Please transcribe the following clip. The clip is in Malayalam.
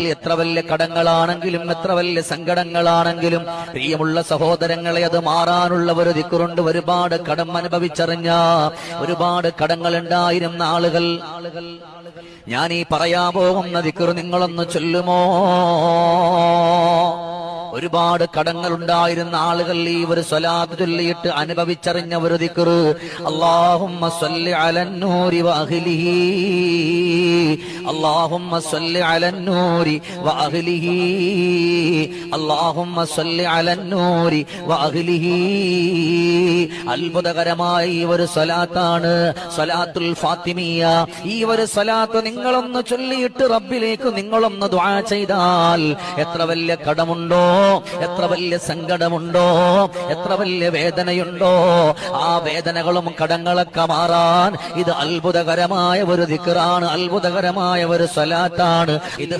എത്ര വലിയ കടങ്ങളാണെങ്കിലും എത്ര വലിയ സങ്കടങ്ങളാണെങ്കിലും പ്രിയമുള്ള സഹോദരങ്ങളെ അത് മാറാനുള്ള ഒരു ദിക്റുണ്ട്. ഒരുപാട് കടം അനുഭവിച്ചറിഞ്ഞ ഒരുപാട് കടങ്ങൾ ഉണ്ടായിരുന്ന ആളുകൾ ഞാൻ ഈ പറയാൻ പോകുന്ന ദിക്ർ നിങ്ങളൊന്ന് ചൊല്ലുമോ? ഒരുപാട് കടങ്ങൾ ഉണ്ടായിരുന്ന ആളുകൾ ഈ ഒരു സ്വലാത്ത് ചൊല്ലിയിട്ട് അനുഭവിച്ചറിഞ്ഞ ഒരു ദിക്ർ, അല്ലാഹുമ്മ സ്വല്ലി അലന്നൂരി വഅഹ്ലിഹി, അല്ലാഹുമ്മ സ്വല്ലി അലന്നൂരി വഅഹ്ലിഹി, അല്ലാഹുമ്മ സ്വല്ലി അലന്നൂരി വഅഹ്ലിഹി. അത്ഭുതകരമായ ഈ ഒരു സ്വലാത്താണ് സ്വലാത്തുൽ ഫാത്തിമിയ. ഈ ഒരു സ്വലാത്ത് നിങ്ങളൊന്ന് ചൊല്ലിയിട്ട് റബ്ബിലേക്ക് നിങ്ങളൊന്ന് ദുആ ചെയ്താൽ എത്ര വലിയ കടമുണ്ടോ, എത്ര വലിയ സങ്കടമുണ്ടോ, എത്ര വലിയ വേദനയുണ്ടോ, ആ വേദനകളും കടങ്ങളൊക്കെ മാറാൻ ഇത് അത്ഭുതകരമായ ഒരു ദിക്റാണ്, അത്ഭുതകരമായ ഒരു സ്വലാത്താണ് ഇത്.